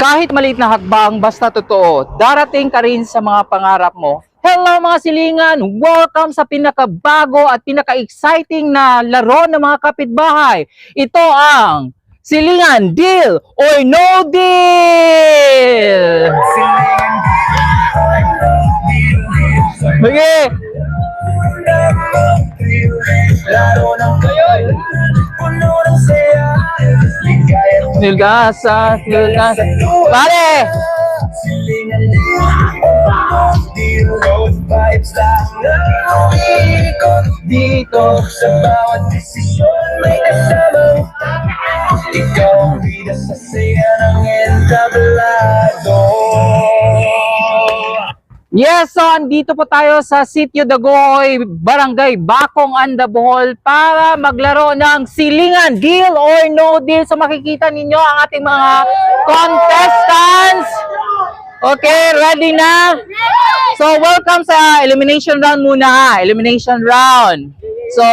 Kahit maliit na hakbang, basta totoo, darating ka rin sa mga pangarap mo. Hello mga silingan! Welcome sa pinakabago at pinaka-exciting na laro ng mga kapitbahay. Ito ang Silingan Deal or No Deal! Okay. Nilgasa, nilgasa. Pare! Dito sa bawat desisyon may kasama. Ikaw ang bida sa saya ng entablado. Yes, so andito po tayo sa Sitio Dagohoy, Barangay Bacong, Anda, Bohol para maglaro ng Silingan Deal or No Deal. So makikita ninyo ang ating mga contestants. Okay, ready na? So welcome sa elimination round muna ha. Elimination round. So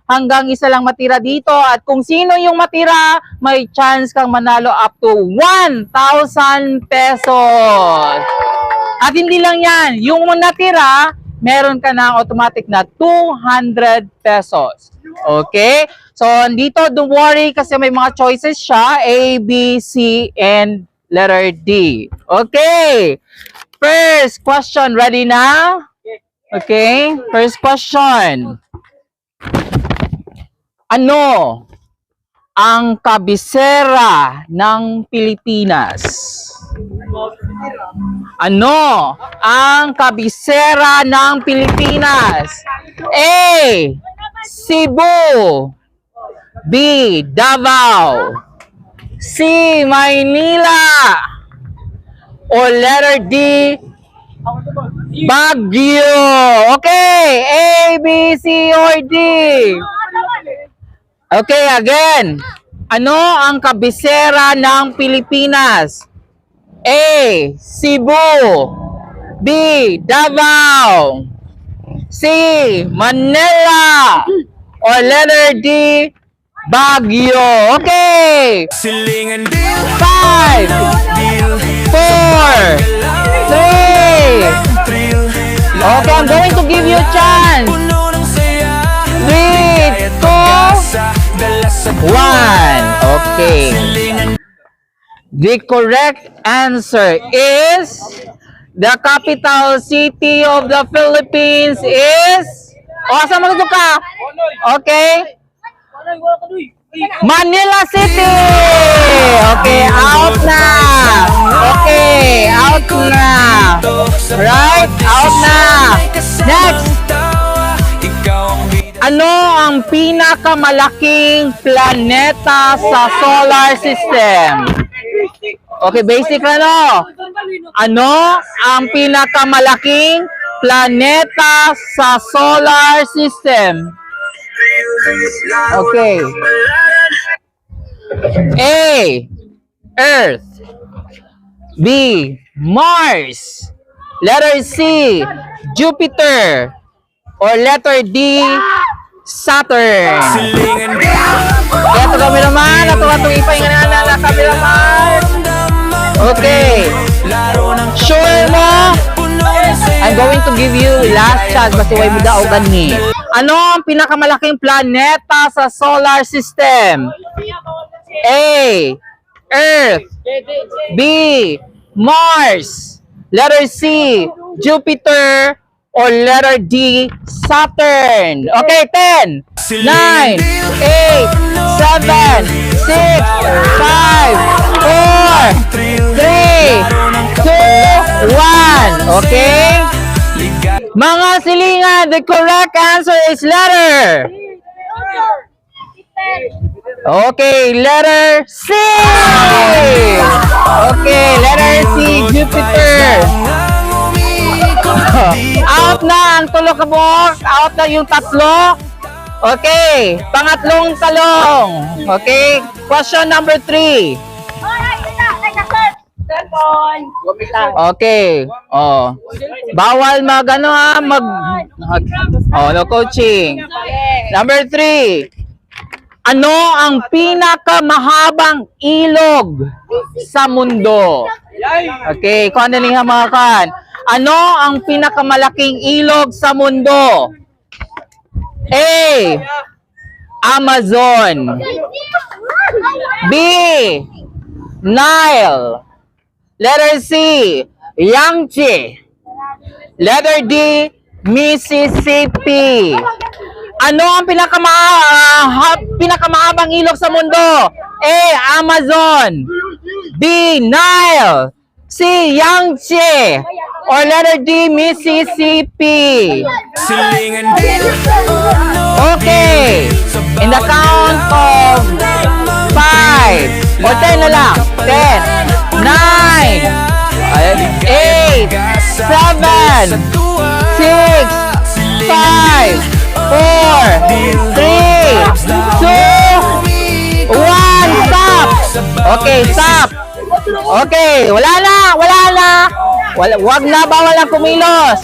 hanggang isa lang matira dito at kung sino yung matira, may chance kang manalo up to 1,000 pesos. At hindi lang yan, yung natira, meron ka na automatic na 200 pesos. Okay? So, dito, don't worry kasi may mga choices siya. A, B, C, and letter D. Okay. First question, ready na? Okay. First question. Ano ang kabisera ng Pilipinas? Ano ang kabisera ng Pilipinas? A. Cebu. B. Davao. C. Maynila. O letter D. Baguio. Okay. A, B, C, or D. Okay, again. Ano ang kabisera ng Pilipinas? A. Cebu. B. Davao. C. Manila. Or letter D. Baguio. Okay. Silingan Deal, 5, 4, 3. Okay, I'm going to give you a chance. 3, 2, 1. Okay. The correct answer is the capital city of the Philippines is saan mo ka? Okay. Manila City. Okay, out na. Okay, out na. Right, out na. Next. Ano ang pinakamalaking planeta sa solar system? Okay, basic na no. Ano ang pinakamalaking planeta sa solar system? Okay. A. Earth. B. Mars. Letter C. Jupiter. Or letter D. Saturn. Ito kami naman. Ito itong ipahinga na kami naman. Okay. Sure mo? I'm going to give you last chance. Basta way mo daw gani. Ano ang pinakamalaking planeta sa solar system? A. Earth. B. Mars. Letter C. Jupiter. Or letter D. Saturn. Okay, 10, 9, 8, 7, 6, 5, 4, 3, 2, 1. Okay? Mga silingan, the correct answer is letter. Okay, letter C. Okay, letter C, Jupiter. Out na ang tulo kabok. Out na yung tatlo. Okay, pangatlong talong. Okay, question number 3. Okay. Oh. Bawal mag ano ha, no coaching. Number 3. Ano ang pinakamahabang ilog sa mundo? Okay, kung ano nga mga kan. Ano ang pinakamalaking ilog sa mundo? A. Amazon. B. Nile. Letter C. Yangtze. Letter D. Mississippi. Ano ang pinakamahabang ilog sa mundo? A. Amazon. B. Nile. C. Yangtze. Or letter D. Mississippi. Silingan din. Okay. In the count of 5 or 10 na lang. 10, 9, 8, 7, 6, 5, 4, 3, 2, 1. Stop! Okay, stop! Okay, wala na! Wag na, bawal na kumilos.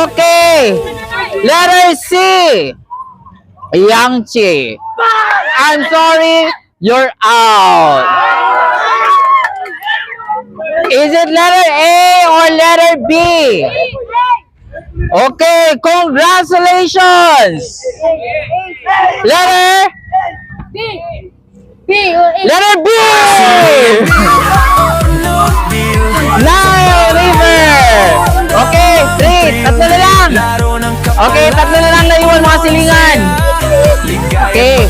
Okay. Letter C. Yangtze. I'm sorry, you're out. Is it letter A or letter B? Okay, congratulations. Letter Letter B. Nile River. Okay, 3. Tatlo na lang. Okay, tatlo na lang naiwan mga silingan. Okay.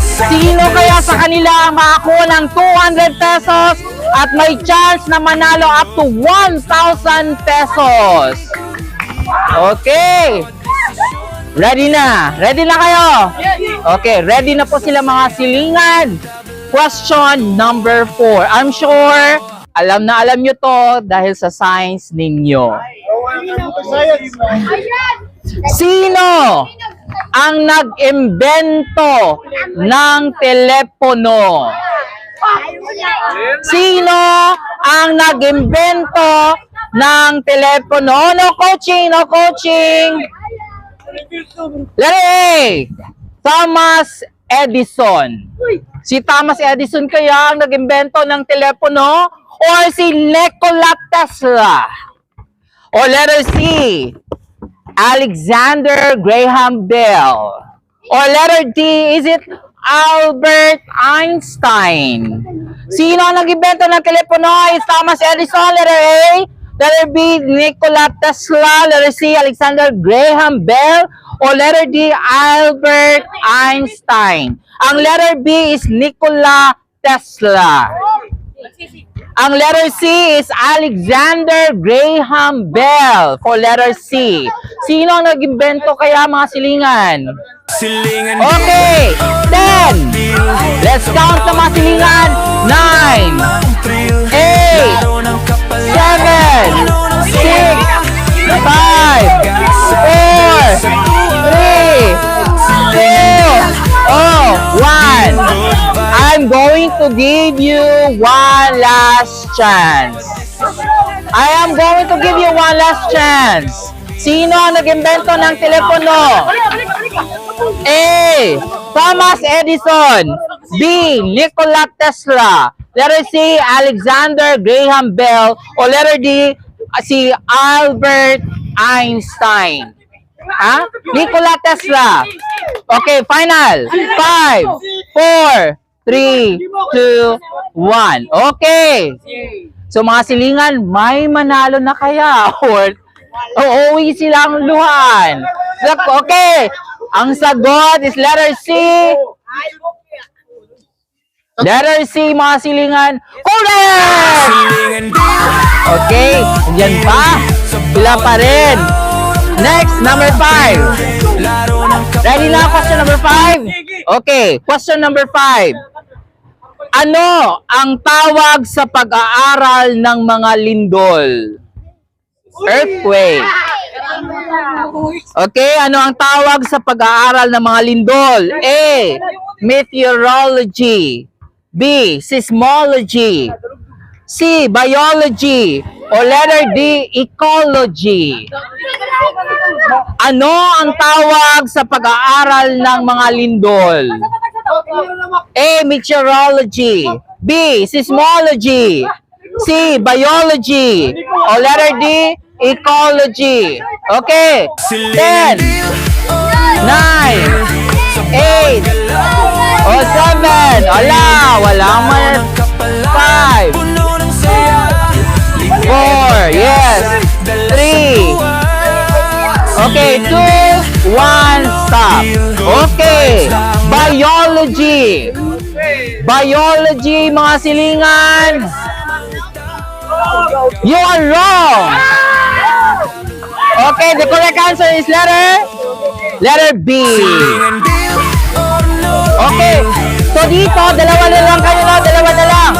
Sino kaya sa kanila ang makakuha ng 200 pesos at may chance na manalo up to 1,000 pesos? Okay. Ready na? Ready na kayo? Okay, ready na po sila mga silingan. Question number 4. I'm sure alam na alam nyo to dahil sa science ninyo. Sino ang nag-imbento ng telepono? Sino ang nag-imbento ng telepono? No coaching, no coaching. Letter A, Thomas Edison. Si Thomas Edison kaya ang nag-imbento ng telepono or si Nikola Tesla? O letter C, Alexander Graham Bell? Or letter D, is it Albert Einstein? Sino ang nag-imbento ng telepono? Is Thomas Edison, letter A? Letter B, Nikola Tesla? Letter C, Alexander Graham Bell? O letter D, Albert Einstein? Ang letter B is Nikola Tesla. Ang letter C is Alexander Graham Bell for letter C. Sino ang nag-imbento kaya mga silingan? Silingan Okay, 10. Let's count na mga silingan. 9, 8, 7, 6, 5, 4, 3, 2, 1. I'm going to give you one last chance. I am going to give you one last chance. Sino ang nag-imbento ng telepono? A. Thomas Edison. B. Nikola Tesla. Letter C. Alexander Graham Bell. O letter D. Si Albert Einstein. Ha? Nikola Tesla. Okay, final. 5, 4, 3, 2, 1. Okay. So mga silingan, may manalo na kaya? Or uuwi silang luhan? Okay. Ang sagot is letter C. Letter C, mga silingan. Correct! Silingan Okay. Yan pa. Sila pa rin. Next, number 5. Ready na question number 5? Okay, question number 5. Ano ang tawag sa pag-aaral ng mga lindol? Earthquake. Okay, ano ang tawag sa pag-aaral ng mga lindol? A. Meteorology. B. Seismology. C. Biology. O letter D, ecology. Ano ang tawag sa pag-aaral ng mga lindol? A. Meteorology. B. Seismology. C. Biology. O letter D, ecology. Okay. 10, 9, 8, o 7. Walang man. 5, 4, yes. 3. Okay, 2, 1, stop. Okay. Biology. Biology, mga silingan. You are wrong. Okay, the correct answer is letter B. Okay. So dito, dalawa na lang kayo na, dalawa na lang.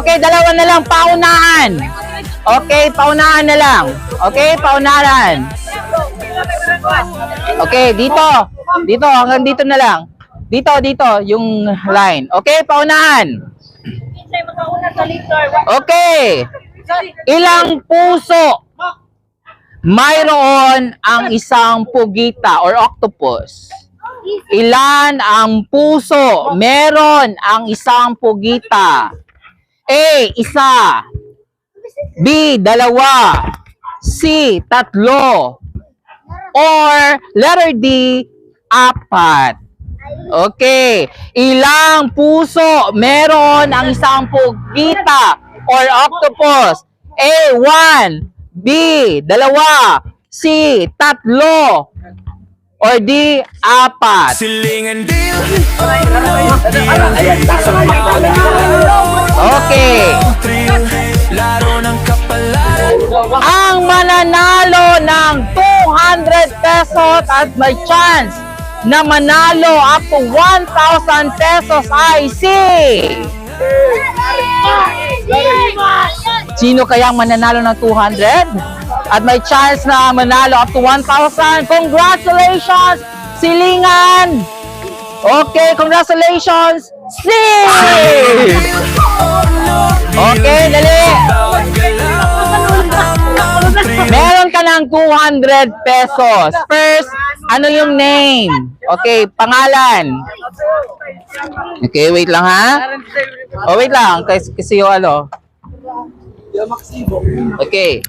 Okay, dalawa na lang, paunahan. Okay, paunahan na lang. Okay, paunahan. Okay, dito. Dito, hanggang dito na lang. Dito, yung line. Okay, paunahan. Okay. Ilang puso mayroon ang isang pugita or octopus? Ilan ang puso meron ang isang pugita? A, isa. B, dalawa. C, tatlo. Or letter D, apat. Okay. Ilang puso meron ang isang pugita or octopus? A, 1. B, dalawa. C, tatlo. Or D, apat. Silingan deal. Okay. Laro ng kapalaran. Ang mananalo ng 200 pesos at may chance na manalo up to 1,000 pesos ay si... Sino kayang mananalo ng 200? At may chance na manalo up to 1,000. Congratulations, silingan! Okay, congratulations, si! Okay, dali! Meron ka ng 200 pesos. First, ano yung name? Okay, pangalan. Okay, wait lang ha. Oh, wait lang. Kasi yung ano. Okay.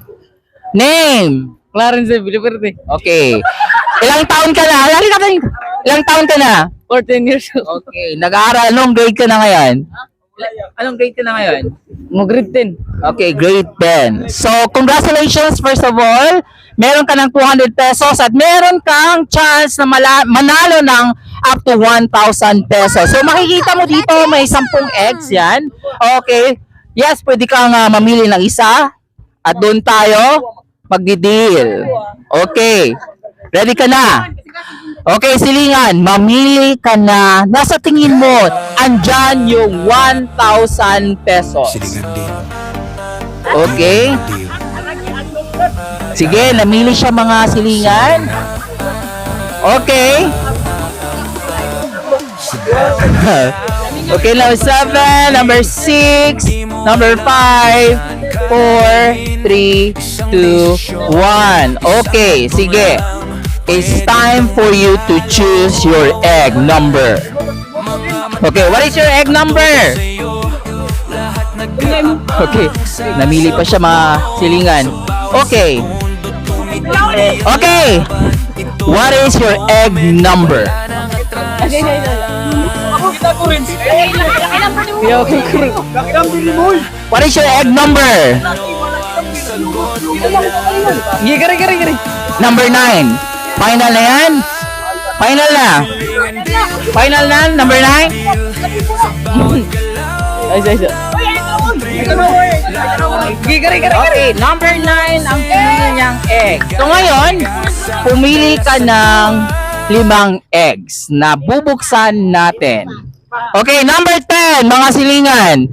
Name. Clarence Villaverde. Okay. Ilang taon ka na? Ilang taon ka na? 14 years old. Okay. Nag-aaral. Anong grade ka na ngayon? Anong grade ka na ngayon? Grade 10. Okay, grade 10. So, congratulations first of all. Meron ka ng 200 pesos at meron kang chance na manalo ng up to 1,000 pesos. So, makikita mo dito may 10 eggs yan. Okay. Yes, pwede kang mamili ng isa. At doon tayo magdi-deal. Okay. Ready ka na? Okay, silingan. Mamili ka na. Nasa tingin mo, andyan yung 1,000 pesos. Silingan deal. Okay. Sige, namili siya mga silingan. Okay. Okay, number 7, number 6, number 5, 4, 3, 2, 1. Okay, sige. It's time for you to choose your egg number. Okay, what is your egg number? Okay, namili pa siya mga silingan. Okay. Okay. What is your egg number? What is your egg number? Gari. Number 9. Final na yan? Final na? Final na? Number 9? Ay. Gari. Okay, number 9 ang pinili niyang egg. So ngayon, pumili ka ng 5 eggs na bubuksan natin. Okay, number 10, mga silingan.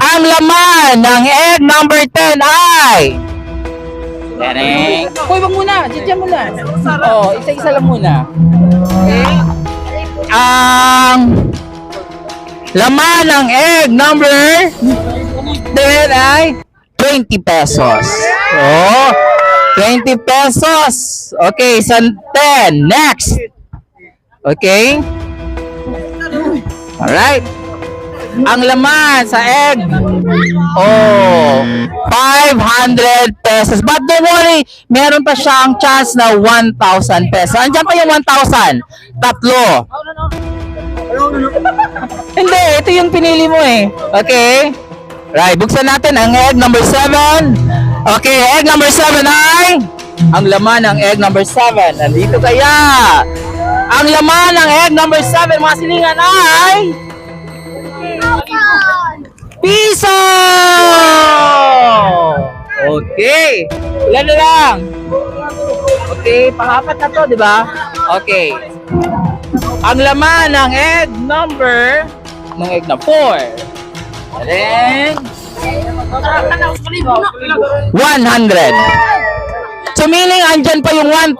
Ang laman ng egg number 10 ay... Tereng. Hoy, wag muna. Diyan muna. Oh, isa-isa lang muna. Okay. Ang laman ng egg number 10 ay 20 pesos. Oh, 20 pesos. Okay, so 10. Next. Okay. Alright. Ang laman sa egg, oh, 500 pesos. But don't worry, meron pa siyang chance na 1,000 pesos. Andiyan pa yung 1,000. Tatlo. Hindi, ito yung pinili mo eh. Okay? Right, buksan natin ang egg number 7. Okay, egg number 7 ay ang laman ng egg number 7. Nandito kaya. Ang laman ng egg number 7, mga silingan ay piso! Okay. Ilan na lang? Okay, pang-apat na to, di ba? Okay. Ang laman ng egg number 4. And then 100. So meaning andyan pa yung 1,000.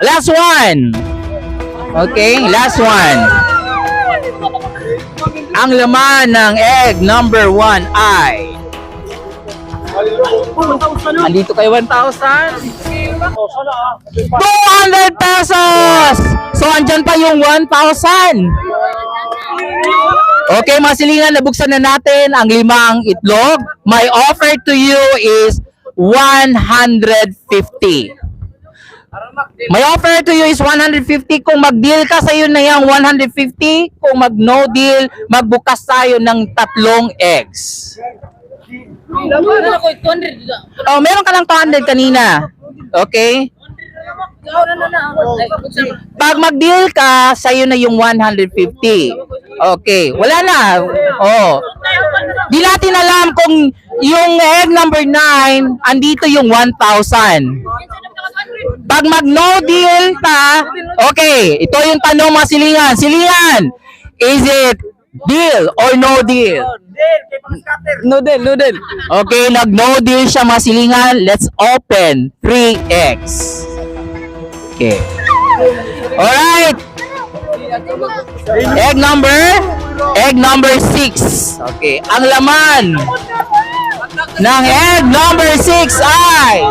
Last one. Okay, last one. Ang laman ng egg number 1 ay andito kay 1,000. 200 pesos! So andyan pa yung 1,000. Okay, mga silingan, nabuksan na natin ang 5 itlog. My offer to you is 150. My offer to you is 150. Kung mag-deal ka, sa'yo na yung 150. Kung mag-no deal, magbukas tayo ng 3 eggs. Oh, meron ka ng 200 kanina. Okay? Pag mag-deal ka, sa'yo na yung 150. Okay, wala na. Oh. Di natin alam kung yung egg number 9, andito yung 1,000. Pag mag-no deal ka, okay, ito yung tanong mga silingan. Silingan, is it deal or no deal? No deal, no deal. Okay, nag-no deal siya mga silingan. Let's open 3 eggs. Okay. Alright. Egg number 6. Okay, ang laman ng egg number 6 ay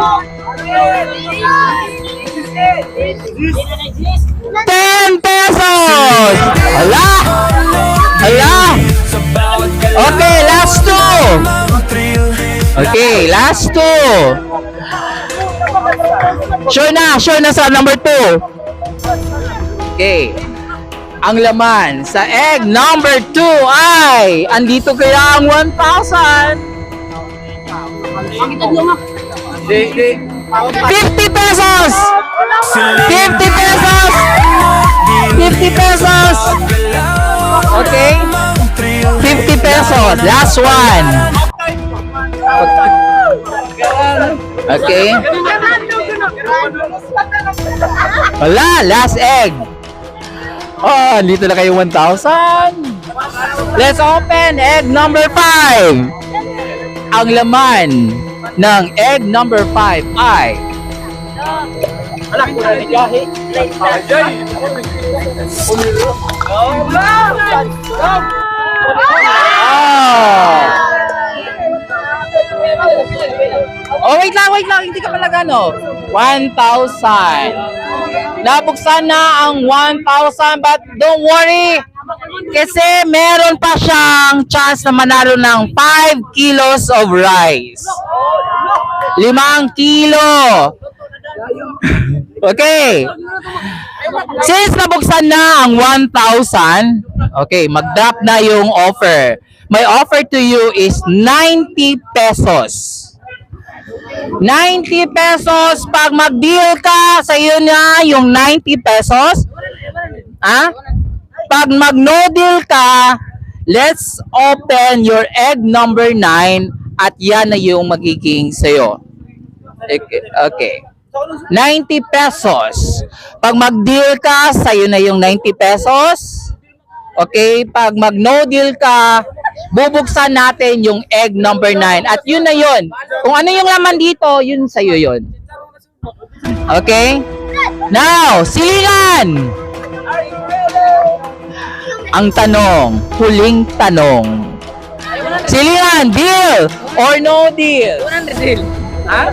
10 pesos! Hala! Hala! Okay, last 2. Okay, last 2. Sure na sa number 2. Okay. Ang laman sa egg number 2 ay andito kaya ang 1,000. 50 pesos! 50 pesos! 50 pesos! Okay? 50 pesos. Last one. Okay? Wala, last egg. Oh, dito na kayo 1,000. Let's open egg number 5. Ang laman ng egg number 5 ay Oh, wait lang. Hindi ka pala gano. 1,000. Nabuksan na ang 1,000 but don't worry. Kasi meron pa siyang chance na manalo ng 5 kilos of rice. 5 kilo. Okay. Since nabuksan na ang 1,000, okay, mag-drop na yung offer. My offer to you is 90 pesos. 90 pesos. Pag mag-deal ka, sa'yo na yung 90 pesos. Ah? Pag mag-no deal ka, let's open your egg number 9 at yan na yung magiging sa'yo. Okay. 90 pesos. Pag mag-deal ka, sa'yo na yung 90 pesos. Okay? Pag mag-no deal ka, bubuksan natin yung egg number 9. At yun na yun. Kung ano yung laman dito, yun sa'yo yun. Okay? Now, silingan! Ang tanong, huling tanong. Silingan, silingan, deal or no deal? 100 deal. Ha?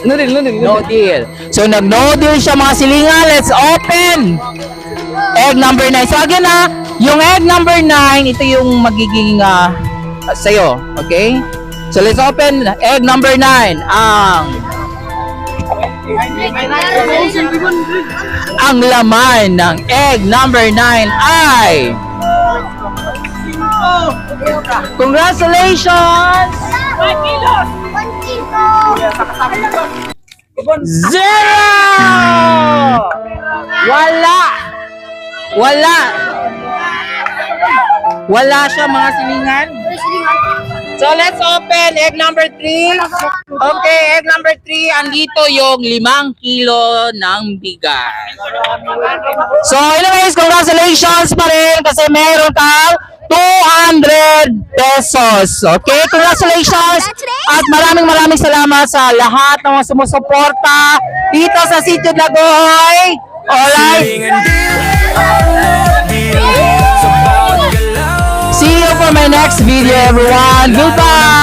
No deal, no deal. No deal. So nag-no deal siya mga silingan. Let's open egg number 9. So again yung egg number 9, ito yung magiging sa'yo. Okay? So let's open egg number 9. Ang laman ng egg number 9 ay congratulations! 0! Wala siya mga silingan. So let's open egg number 3. Okay, egg number 3, andito yung 5 kilo ng bigas. So anyways, congratulations pa rin kasi meron kang 200 pesos. Okay, congratulations at maraming salamat sa lahat ng mga sumusuporta dito sa Sitio Dagohoy. Alright, Silingan deal or no deal. Sa bawat galaw see you for my next video everyone. Goodbye!